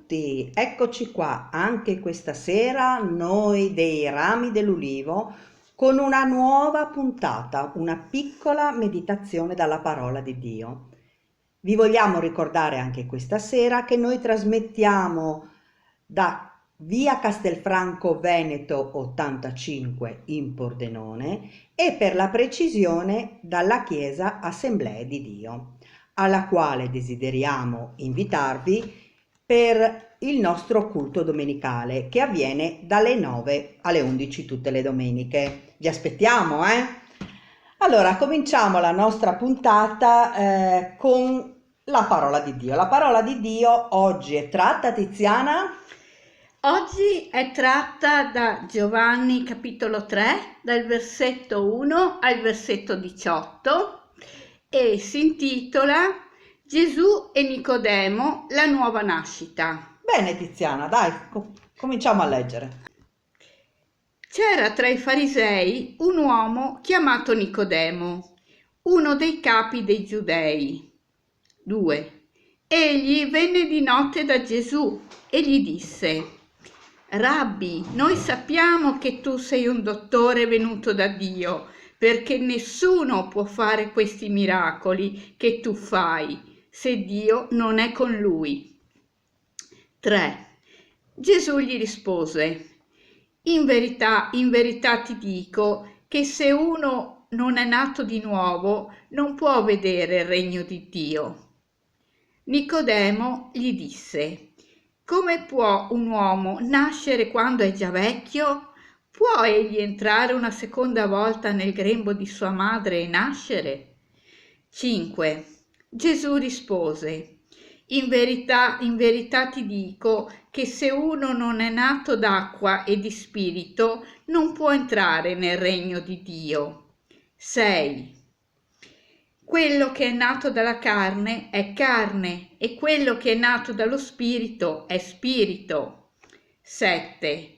tutti, eccoci qua anche questa sera noi dei Rami dell'Ulivo con una nuova puntata, una piccola meditazione dalla parola di Dio. Vi vogliamo ricordare anche questa sera che noi trasmettiamo da via Castelfranco Veneto 85 in Pordenone e per la precisione dalla Chiesa Assemblee di Dio, alla quale desideriamo invitarvi per il nostro culto domenicale che avviene dalle 9 alle 11 tutte le domeniche. Vi aspettiamo, Allora, cominciamo la nostra puntata con la parola di Dio. La parola di Dio oggi è tratta, Tiziana? Oggi è tratta da Giovanni capitolo 3, dal versetto 1 al versetto 18 e si intitola Gesù e Nicodemo, la nuova nascita. Bene Tiziana, dai, cominciamo a leggere. C'era tra i farisei un uomo chiamato Nicodemo, uno dei capi dei Giudei. 2. Egli venne di notte da Gesù e gli disse: Rabbi, noi sappiamo che tu sei un dottore venuto da Dio, perché nessuno può fare questi miracoli che tu fai, se Dio non è con lui. 3. Gesù gli rispose: in verità ti dico che se uno non è nato di nuovo, non può vedere il regno di Dio. Nicodemo gli disse: come può un uomo nascere quando è già vecchio? Può egli entrare una seconda volta nel grembo di sua madre e nascere? 5. Gesù rispose: in verità ti dico che se uno non è nato d'acqua e di spirito, non può entrare nel regno di Dio. 6. Quello che è nato dalla carne è carne e quello che è nato dallo spirito è spirito. 7.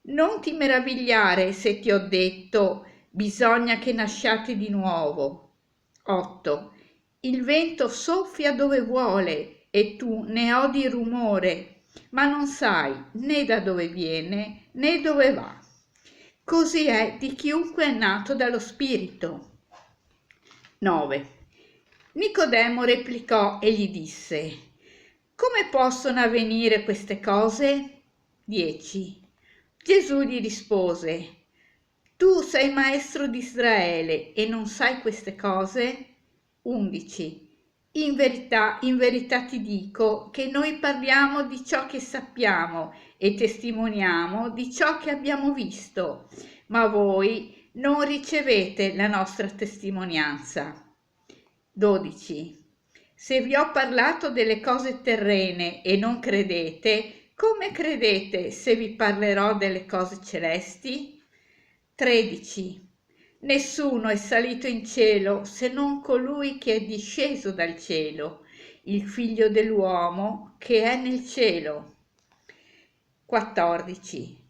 Non ti meravigliare se ti ho detto: bisogna che nasciate di nuovo. 8. Il vento soffia dove vuole e tu ne odi il rumore, ma non sai né da dove viene né dove va. Così è di chiunque è nato dallo spirito. 9. Nicodemo replicò e gli disse: come possono avvenire queste cose? 10. Gesù gli rispose: tu sei maestro di Israele e non sai queste cose? 11. In verità ti dico che noi parliamo di ciò che sappiamo e testimoniamo di ciò che abbiamo visto, ma voi non ricevete la nostra testimonianza. 12. Se vi ho parlato delle cose terrene e non credete, come credete se vi parlerò delle cose celesti? 13. Nessuno è salito in cielo se non colui che è disceso dal cielo, il figlio dell'uomo che è nel cielo. 14.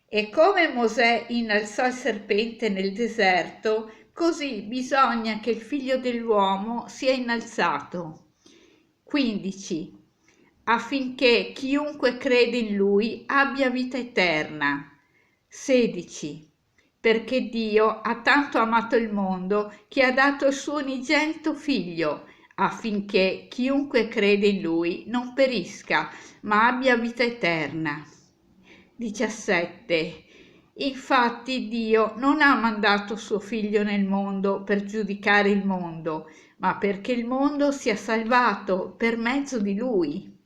E come Mosè innalzò il serpente nel deserto, così bisogna che il figlio dell'uomo sia innalzato. 15. Affinché chiunque crede in lui abbia vita eterna. 16. Perché Dio ha tanto amato il mondo che ha dato il suo unigenito figlio, affinché chiunque crede in lui non perisca, ma abbia vita eterna. 17. Infatti Dio non ha mandato suo figlio nel mondo per giudicare il mondo, ma perché il mondo sia salvato per mezzo di lui.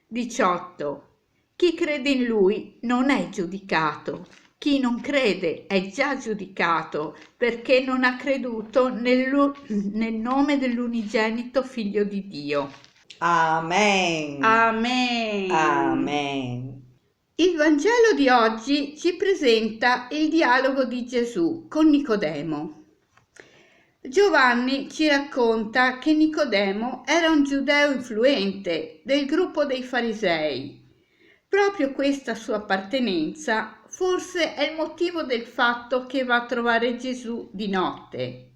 18. Chi crede in lui non è giudicato. Chi non crede è già giudicato perché non ha creduto nel nome dell'unigenito figlio di Dio. Amen. Amen. Amen. Il Vangelo di oggi ci presenta il dialogo di Gesù con Nicodemo. Giovanni ci racconta che Nicodemo era un giudeo influente del gruppo dei farisei. Proprio questa sua appartenenza forse è il motivo del fatto che va a trovare Gesù di notte.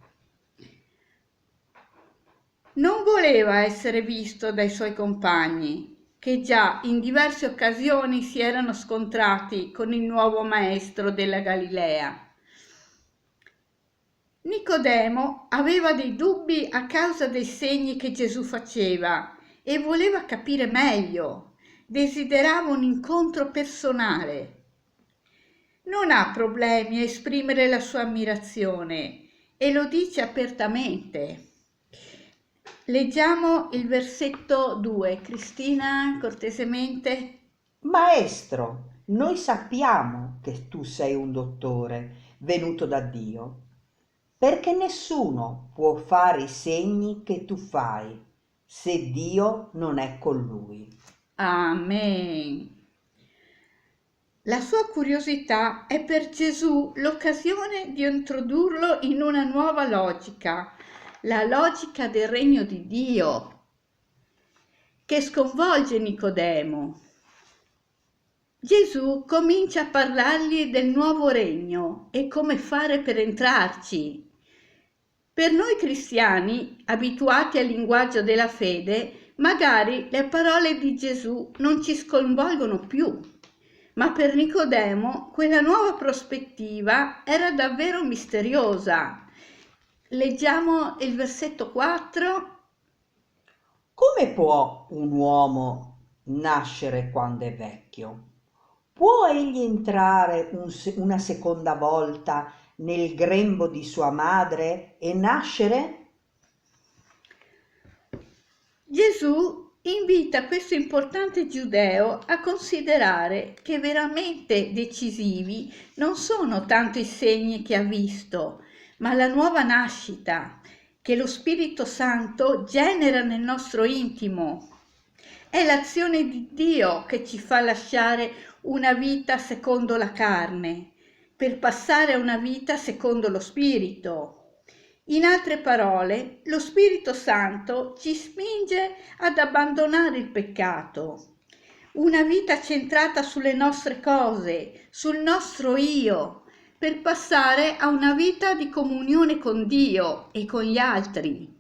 Non voleva essere visto dai suoi compagni, che già in diverse occasioni si erano scontrati con il nuovo maestro della Galilea. Nicodemo aveva dei dubbi a causa dei segni che Gesù faceva e voleva capire meglio, desiderava un incontro personale. Non ha problemi a esprimere la sua ammirazione e lo dice apertamente. Leggiamo il versetto 2. Cristina, cortesemente. Maestro, noi sappiamo che tu sei un dottore venuto da Dio, perché nessuno può fare i segni che tu fai se Dio non è con lui. Amen. La sua curiosità è per Gesù l'occasione di introdurlo in una nuova logica, la logica del regno di Dio, che sconvolge Nicodemo. Gesù comincia a parlargli del nuovo regno e come fare per entrarci. Per noi cristiani, abituati al linguaggio della fede, magari le parole di Gesù non ci sconvolgono più. Ma per Nicodemo quella nuova prospettiva era davvero misteriosa. Leggiamo il versetto 4. Come può un uomo nascere quando è vecchio? Può egli entrare una seconda volta nel grembo di sua madre e nascere? Gesù invita questo importante giudeo a considerare che veramente decisivi non sono tanto i segni che ha visto, ma la nuova nascita che lo Spirito Santo genera nel nostro intimo. È l'azione di Dio che ci fa lasciare una vita secondo la carne, per passare a una vita secondo lo Spirito. In altre parole, lo Spirito Santo ci spinge ad abbandonare il peccato, una vita centrata sulle nostre cose, sul nostro io, per passare a una vita di comunione con Dio e con gli altri.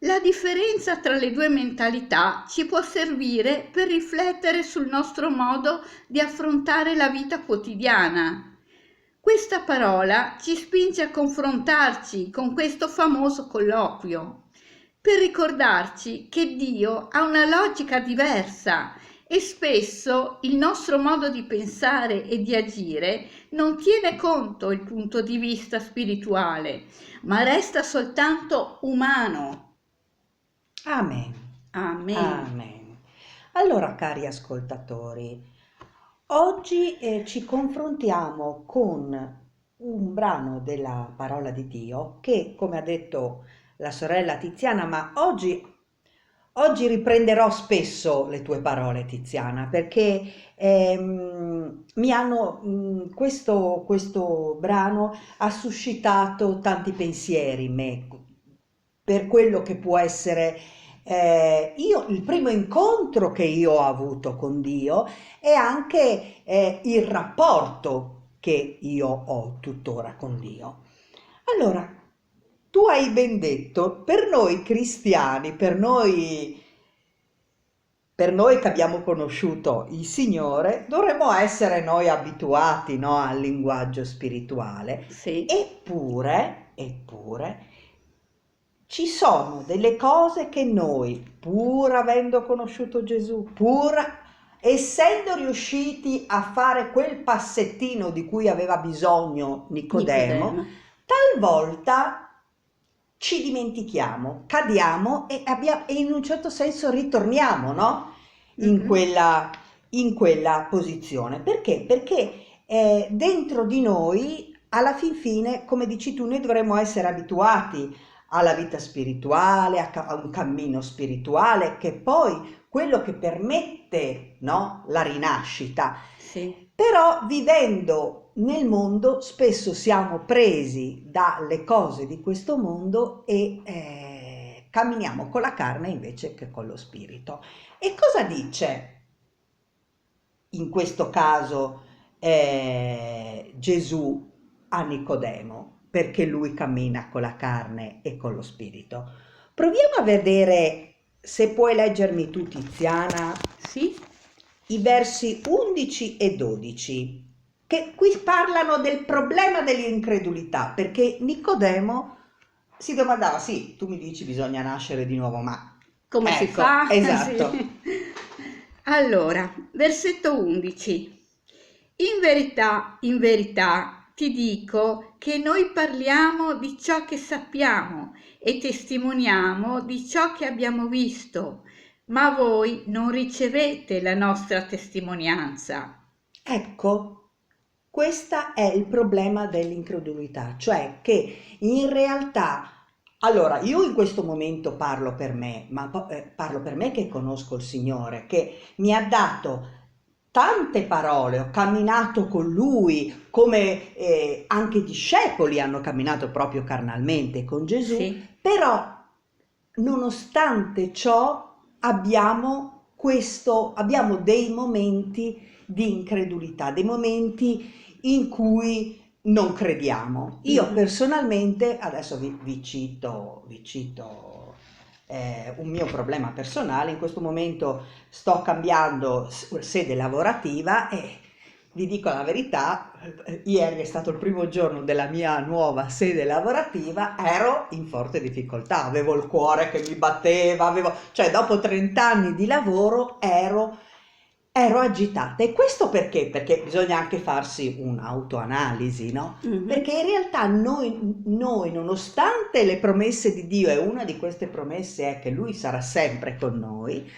La differenza tra le due mentalità ci può servire per riflettere sul nostro modo di affrontare la vita quotidiana. Questa parola ci spinge a confrontarci con questo famoso colloquio, per ricordarci che Dio ha una logica diversa e spesso il nostro modo di pensare e di agire non tiene conto il punto di vista spirituale, ma resta soltanto umano. Amen. Amen. Amen. Allora, cari ascoltatori, oggi ci confrontiamo con un brano della parola di Dio che, come ha detto la sorella Tiziana, ma oggi riprenderò spesso le tue parole, Tiziana, perché questo brano ha suscitato tanti pensieri in me per quello che può essere il primo incontro che io ho avuto con Dio e anche il rapporto che io ho tuttora con Dio. Allora, tu hai ben detto, per noi cristiani, per noi che abbiamo conosciuto il Signore, dovremmo essere noi abituati, no, al linguaggio spirituale. Sì. Eppure, ci sono delle cose che noi, pur avendo conosciuto Gesù, pur essendo riusciti a fare quel passettino di cui aveva bisogno Nicodemo, talvolta ci dimentichiamo, cadiamo e in un certo senso ritorniamo, no? In quella posizione. Perché? Perché dentro di noi, alla fin fine, come dici tu, noi dovremmo essere abituati alla vita spirituale, a un cammino spirituale, che poi quello che permette, no, la rinascita. Sì. Però vivendo nel mondo spesso siamo presi dalle cose di questo mondo e camminiamo con la carne invece che con lo spirito. E cosa dice in questo caso Gesù a Nicodemo? Perché lui cammina con la carne e con lo spirito. Proviamo a vedere se puoi leggermi tu, Tiziana, Sì? i versi 11 e 12, che qui parlano del problema dell'incredulità, perché Nicodemo si domandava, sì, tu mi dici bisogna nascere di nuovo, ma Come si ecco, fa? esatto. Sì. Allora, versetto 11. In verità ti dico che noi parliamo di ciò che sappiamo e testimoniamo di ciò che abbiamo visto, ma voi non ricevete la nostra testimonianza. Ecco, questo è il problema dell'incredulità, cioè che in realtà, allora io in questo momento parlo per me, ma parlo per me che conosco il Signore, che mi ha dato tante parole, ho camminato con Lui, come anche i discepoli hanno camminato proprio carnalmente con Gesù, Sì. però nonostante ciò abbiamo dei momenti di incredulità, dei momenti in cui non crediamo. Io Mhm. personalmente, adesso vi cito un mio problema personale, in questo momento sto cambiando sede lavorativa e vi dico la verità, ieri è stato il primo giorno della mia nuova sede lavorativa, ero in forte difficoltà, avevo il cuore che mi batteva, cioè dopo 30 anni di lavoro ero agitata. E questo perché? Perché bisogna anche farsi un'autoanalisi, no? Mhm. Perché in realtà noi, nonostante le promesse di Dio, e una di queste promesse è che Lui sarà sempre con noi,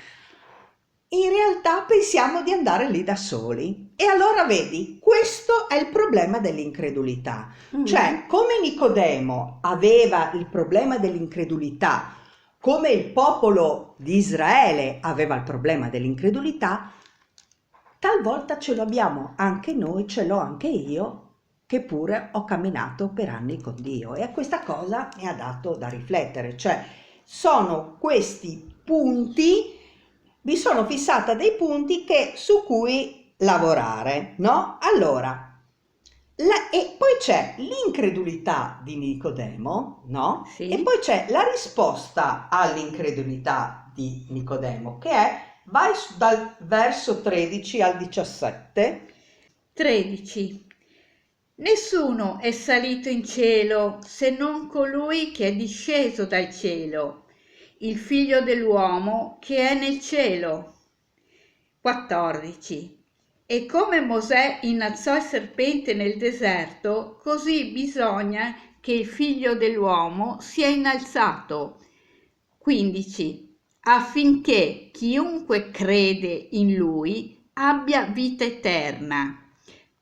in realtà pensiamo di andare lì da soli. E allora vedi, questo è il problema dell'incredulità. Cioè, Mhm. come Nicodemo aveva il problema dell'incredulità, come il popolo di Israele aveva il problema dell'incredulità, talvolta ce lo abbiamo anche noi, ce l'ho anche io, che pure ho camminato per anni con Dio. E a questa cosa mi ha dato da riflettere, cioè sono questi punti, mi sono fissata dei punti su cui lavorare, no? Allora, e poi c'è l'incredulità di Nicodemo, no? E Sì. poi c'è la risposta all'incredulità di Nicodemo, che è, vai dal verso 13 al 17. 13. Nessuno è salito in cielo se non colui che è disceso dal cielo, il figlio dell'uomo che è nel cielo. 14. E come Mosè innalzò il serpente nel deserto, così bisogna che il figlio dell'uomo sia innalzato. 15. Affinché chiunque crede in lui abbia vita eterna.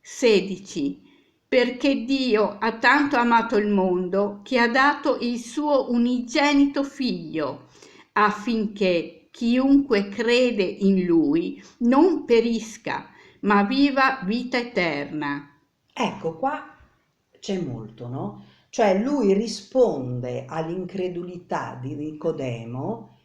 16. Perché Dio ha tanto amato il mondo che ha dato il suo unigenito figlio, affinché chiunque crede in lui non perisca, ma viva vita eterna. Ecco, qua c'è molto, no? Cioè lui risponde all'incredulità di Nicodemo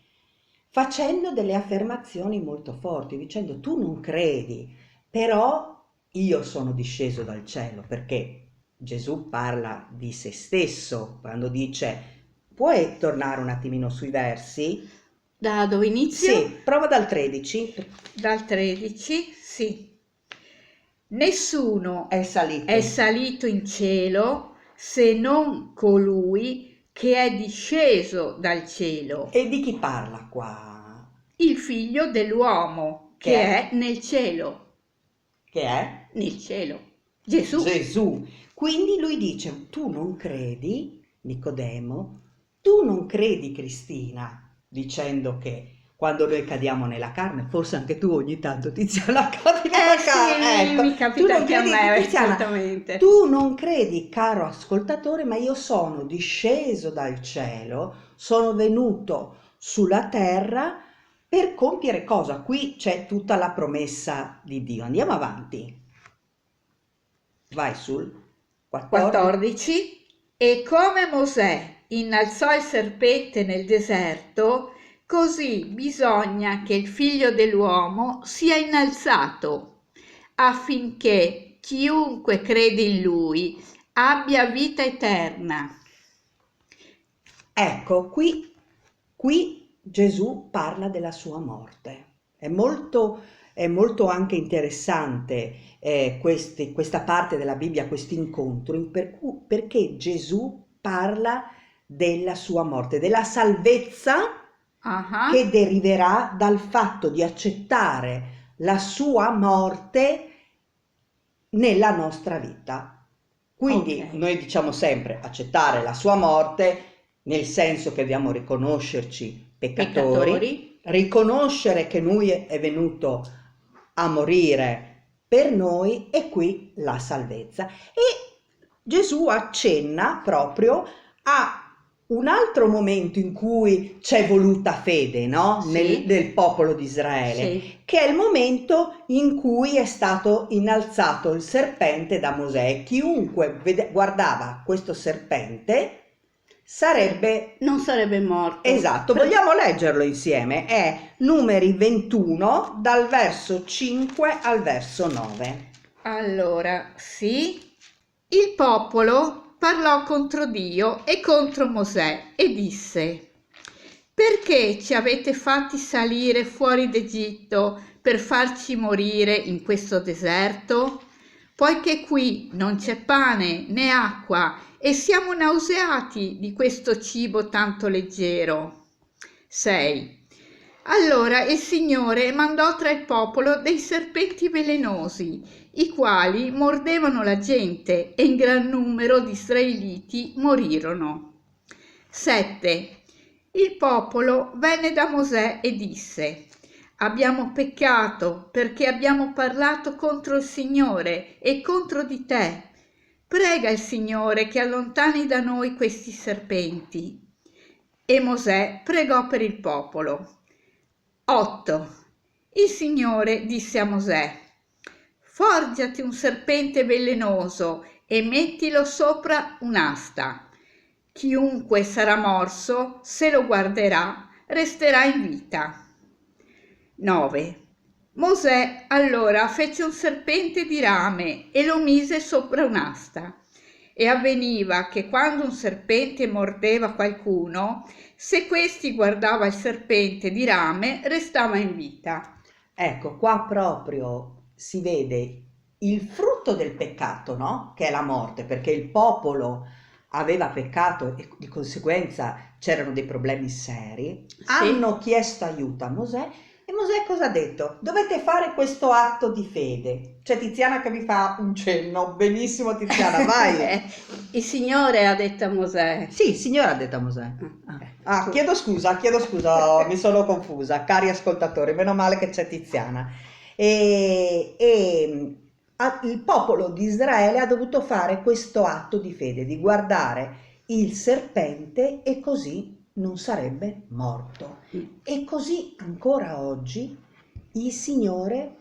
facendo delle affermazioni molto forti, dicendo tu non credi, però io sono disceso dal cielo, perché Gesù parla di se stesso quando dice, puoi tornare un attimino sui versi? Da dove inizio? Sì, prova dal 13, Dal 13, sì. Nessuno è è salito. salito in cielo se non colui che è disceso dal cielo, E di chi parla qua? il figlio dell'uomo Che che è? è nel cielo, Che è? nel cielo, Gesù. Gesù. Quindi lui dice, tu non credi, Nicodemo, tu non credi, Cristina, dicendo che quando noi cadiamo nella carne, forse anche tu ogni tanto Tiziana cadi nella carne, Sì, ecco, mi tu capita non anche a credi, me, Tiziana, assolutamente. tu non credi, caro ascoltatore, ma io sono disceso dal cielo, sono venuto sulla terra per compiere cosa? Qui c'è tutta la promessa di Dio. Andiamo avanti. Vai sul 14. 14. E come Mosè innalzò il serpente nel deserto, così bisogna che il figlio dell'uomo sia innalzato, affinché chiunque crede in lui abbia vita eterna. Ecco, qui Gesù parla della sua morte. È molto anche interessante questa parte della Bibbia, questo incontro, perché Gesù parla della sua morte, della salvezza Ah, che deriverà dal fatto di accettare la sua morte nella nostra vita. ok. Quindi noi diciamo sempre accettare la sua morte nel senso che dobbiamo riconoscerci Peccatori. peccatori, riconoscere che lui è venuto a morire per noi e qui la salvezza. E Gesù accenna proprio a un altro momento in cui c'è voluta fede, no? Sì, Nel popolo di Israele, sì. che è il momento in cui è stato innalzato il serpente da Mosè. Chiunque guardava questo serpente sarebbe... Non sarebbe morto. Esatto, vogliamo leggerlo insieme? È Numeri 21 dal verso 5 al verso 9. Allora, sì, il popolo parlò contro Dio e contro Mosè e disse: Perché ci avete fatti salire fuori d'Egitto per farci morire in questo deserto? Poiché qui non c'è pane né acqua e siamo nauseati di questo cibo tanto leggero. 6. Allora il Signore mandò tra il popolo dei serpenti velenosi, i quali mordevano la gente e in gran numero di israeliti morirono. 7. Il popolo venne da Mosè e disse: Abbiamo peccato perché abbiamo parlato contro il Signore e contro di te. Prega il Signore che allontani da noi questi serpenti. E Mosè pregò per il popolo. 8. Il Signore disse a Mosè: Forgiati un serpente velenoso e mettilo sopra un'asta. Chiunque sarà morso, se lo guarderà, resterà in vita. 9. Mosè allora fece un serpente di rame e lo mise sopra un'asta. E avveniva che quando un serpente mordeva qualcuno, se questi guardava il serpente di rame, restava in vita. Ecco, qua proprio si vede il frutto del peccato, no? Che è la morte, perché il popolo aveva peccato e di conseguenza c'erano dei problemi seri. Sì. Hanno chiesto aiuto a Mosè e Mosè cosa ha detto? Dovete fare questo atto di fede. C'è Tiziana che mi fa un cenno. Benissimo Tiziana, vai. Il Signore ha detto a Mosè. Sì, signora ha detto a Mosè. Chiedo scusa, mi sono confusa, cari ascoltatori, meno male che c'è Tiziana. Il popolo di Israele ha dovuto fare questo atto di fede, di guardare il serpente e così non sarebbe morto. E così ancora oggi il Signore...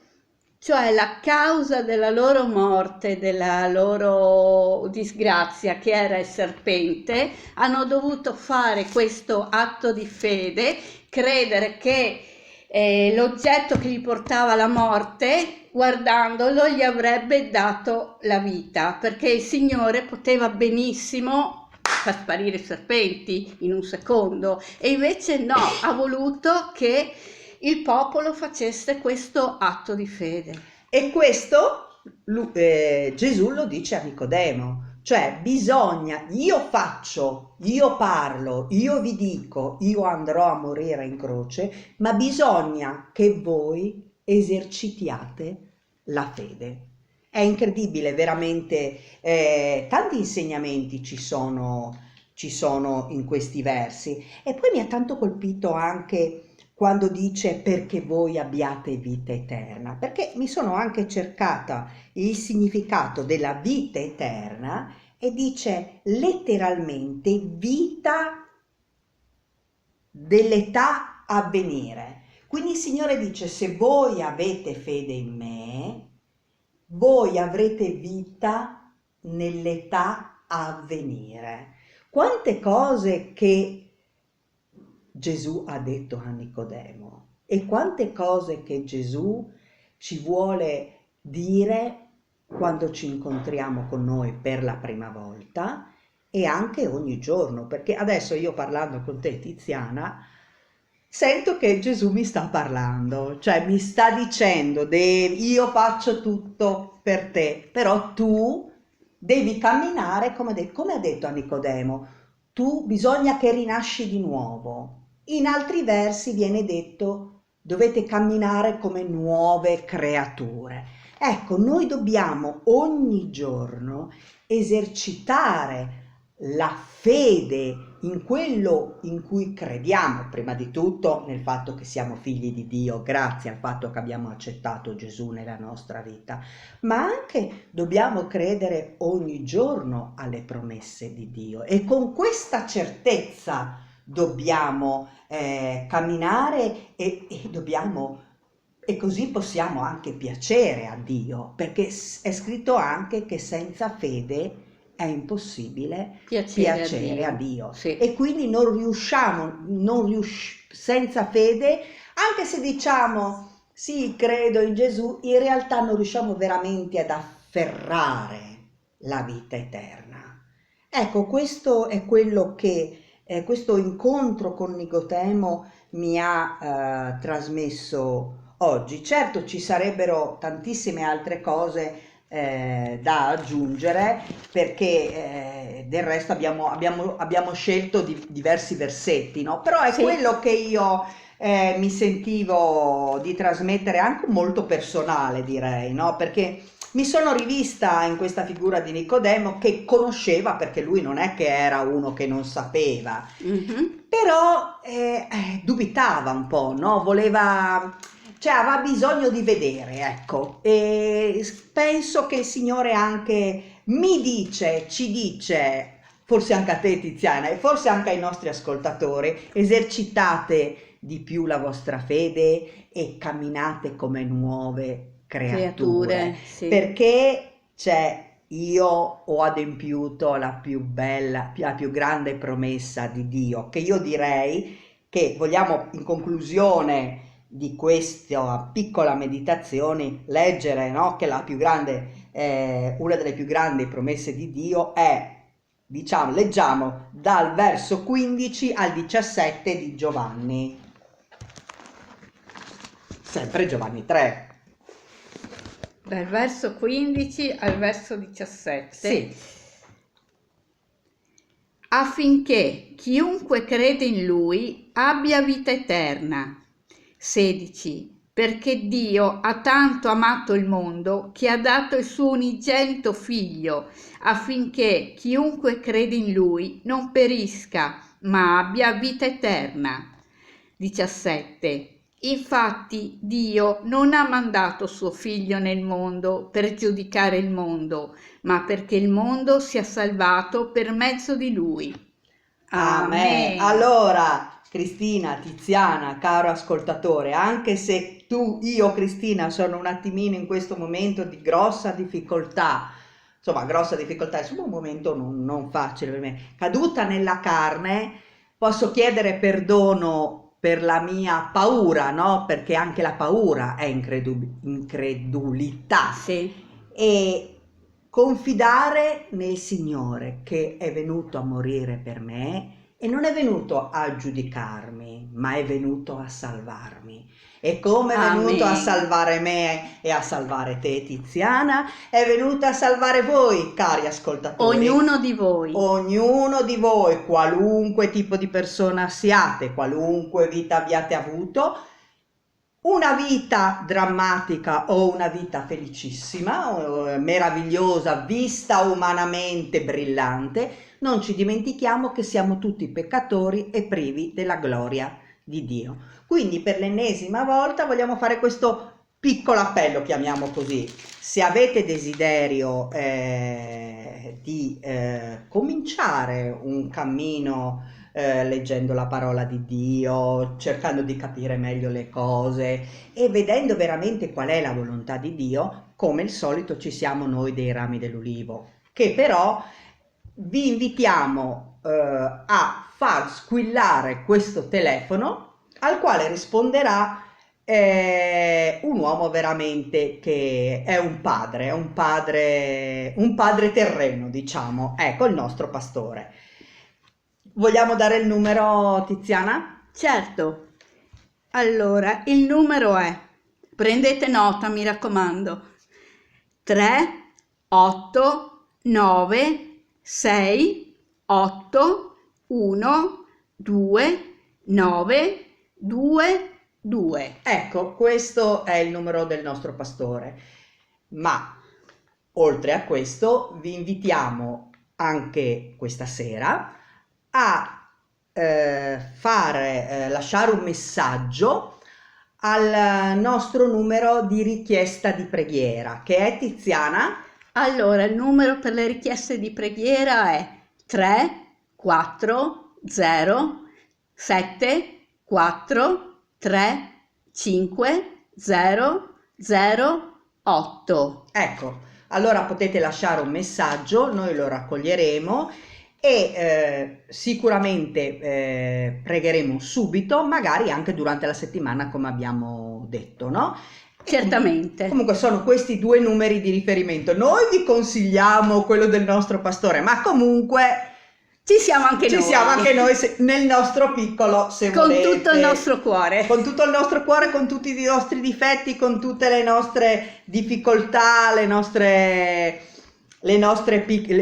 Cioè la causa della loro morte, della loro disgrazia, che era il serpente, hanno dovuto fare questo atto di fede, credere che l'oggetto che gli portava alla morte, guardandolo, gli avrebbe dato la vita, perché il Signore poteva benissimo far sparire i serpenti in un secondo, e invece no, ha voluto che il popolo facesse questo atto di fede. E questo Gesù lo dice a Nicodemo, cioè bisogna, io faccio, io parlo, io vi dico, io andrò a morire in croce, ma bisogna che voi esercitiate la fede. È incredibile, veramente, tanti insegnamenti ci sono in questi versi. E poi mi ha tanto colpito anche quando dice perché voi abbiate vita eterna, perché mi sono anche cercata il significato della vita eterna e dice letteralmente vita dell'età a venire. Quindi il Signore dice se voi avete fede in me, voi avrete vita nell'età a venire. Quante cose che Gesù ha detto a Nicodemo e quante cose che Gesù ci vuole dire quando ci incontriamo con noi per la prima volta e anche ogni giorno, perché adesso io parlando con te Tiziana sento che Gesù mi sta parlando, cioè mi sta dicendo, io faccio tutto per te, però tu devi camminare come ha detto a Nicodemo, tu bisogna che rinasci di nuovo. In altri versi viene detto, dovete camminare come nuove creature. Ecco, noi dobbiamo ogni giorno esercitare la fede in quello in cui crediamo, prima di tutto nel fatto che siamo figli di Dio, grazie al fatto che abbiamo accettato Gesù nella nostra vita, ma anche dobbiamo credere ogni giorno alle promesse di Dio e con questa certezza dobbiamo camminare e dobbiamo e così possiamo anche piacere a Dio, perché è scritto anche che senza fede è impossibile piacere a Dio. Sì. E quindi non riusciamo, senza fede, anche se diciamo sì, credo in Gesù, in realtà non riusciamo veramente ad afferrare la vita eterna. Ecco, questo è quello che questo incontro con Nicodemo mi ha trasmesso oggi. Certo ci sarebbero tantissime altre cose da aggiungere perché del resto abbiamo scelto diversi versetti, no? Però è Sì. quello che io mi sentivo di trasmettere, anche molto personale direi, no? Perché mi sono rivista in questa figura di Nicodemo che conosceva, perché lui non è che era uno che non sapeva, però dubitava un po', no? Cioè aveva bisogno di vedere, ecco, e penso che il Signore anche ci dice, forse anche a te Tiziana e forse anche ai nostri ascoltatori, esercitate di più la vostra fede e camminate come nuove creature, Sì. perché io ho adempiuto la più grande promessa di Dio, che io direi che vogliamo in conclusione di questa piccola meditazione leggere, no? Che una delle più grandi promesse di Dio è, diciamo, leggiamo dal verso 15 al 17 di Giovanni, sempre Giovanni 3. Dal verso 15 al verso 17. Sì. Affinché chiunque crede in Lui abbia vita eterna. 16. Perché Dio ha tanto amato il mondo che ha dato il suo unigenito Figlio, affinché chiunque crede in Lui non perisca, ma abbia vita eterna. 17. Infatti Dio non ha mandato suo Figlio nel mondo per giudicare il mondo, ma perché il mondo sia salvato per mezzo di Lui. Amen. Allora, Cristina, Tiziana, caro ascoltatore, anche se io Cristina sono un attimino in questo momento di grossa difficoltà, insomma un momento non facile per me, caduta nella carne, posso chiedere perdono per la mia paura, no? Perché anche la paura è incredulità. Sì. E confidare nel Signore che è venuto a morire per me e non è venuto a giudicarmi, ma è venuto a salvarmi. E come è venuto a salvare me e a salvare te, Tiziana, è venuto a salvare voi, cari ascoltatori. Ognuno di voi. Ognuno di voi, qualunque tipo di persona siate, qualunque vita abbiate avuto, una vita drammatica o una vita felicissima, meravigliosa, vista umanamente brillante, non ci dimentichiamo che siamo tutti peccatori e privi della gloria di Dio. Quindi per l'ennesima volta vogliamo fare questo piccolo appello, chiamiamo così. Se avete desiderio di cominciare un cammino leggendo la parola di Dio, cercando di capire meglio le cose e vedendo veramente qual è la volontà di Dio, come al solito ci siamo noi dei Rami dell'Ulivo, che però vi invitiamo a far squillare questo telefono al quale risponderà un uomo veramente che è un padre terreno, diciamo, ecco il nostro pastore. Vogliamo dare il numero, Tiziana? Certo, Allora, il numero è, prendete nota, mi raccomando, 3, 8, 9, 6, 8, 1, 2, 9, 2, 2. Ecco, questo è il numero del nostro pastore, ma oltre a questo vi invitiamo anche questa sera a lasciare un messaggio al nostro numero di richiesta di preghiera, che è, Tiziana? Allora, il numero per le richieste di preghiera è 3, 4, 0, 7, 4, 3, 5, 0, 0, 8. Ecco, allora potete lasciare un messaggio, noi lo raccoglieremo e sicuramente pregheremo subito, magari anche durante la settimana, come abbiamo detto, no? Certamente. Comunque sono questi due numeri di riferimento. Noi vi consigliamo quello del nostro pastore, ma comunque ci siamo anche noi nel nostro piccolo, se con volete. tutto il nostro cuore. Con tutto il nostro cuore, con tutti i nostri difetti, con tutte le nostre difficoltà, le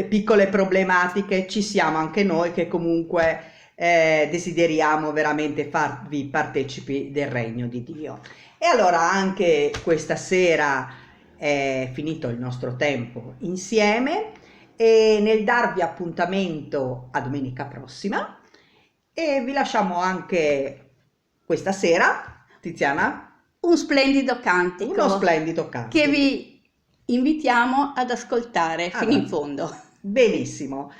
piccole problematiche, ci siamo anche noi che comunque desideriamo veramente farvi partecipi del regno di Dio. E allora anche questa sera è finito il nostro tempo insieme e nel darvi appuntamento a domenica prossima, e vi lasciamo anche questa sera, Tiziana, uno splendido cantico che vi invitiamo ad ascoltare fino in fondo. Benissimo.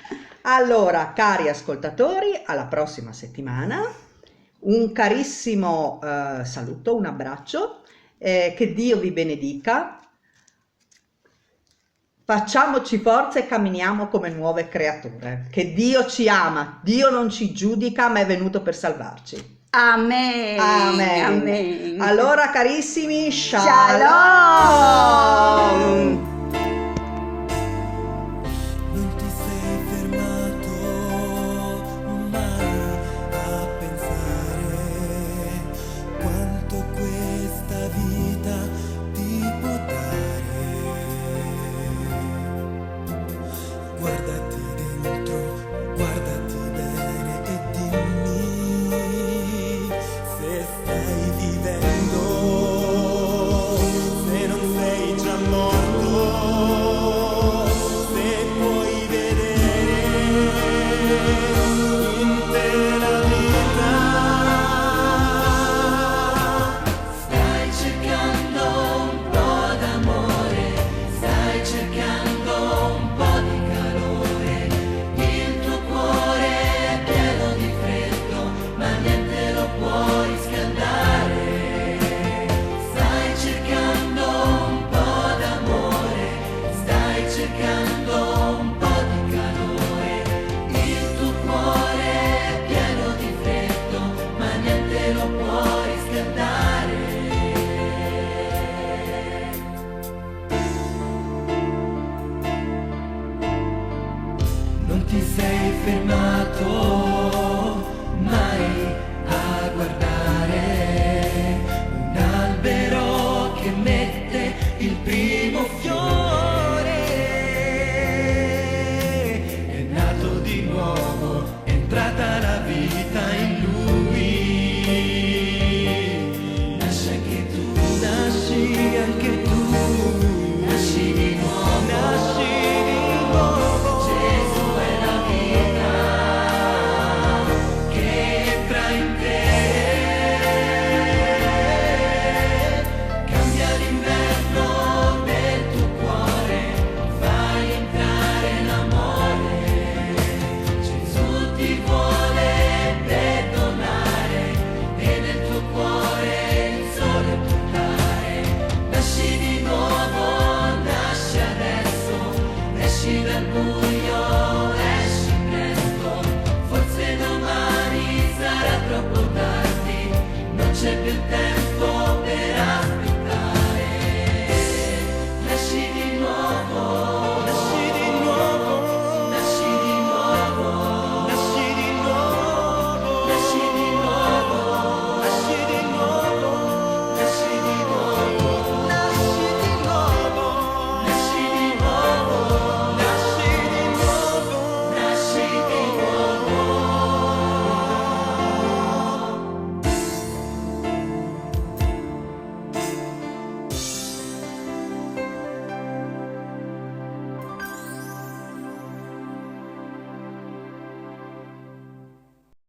Allora, cari ascoltatori, alla prossima settimana. Un carissimo saluto, un abbraccio, che Dio vi benedica. Facciamoci forza e camminiamo come nuove creature, che Dio ci ama, Dio non ci giudica, ma è venuto per salvarci. Amen. Amen. Amen. Allora carissimi, Shalom.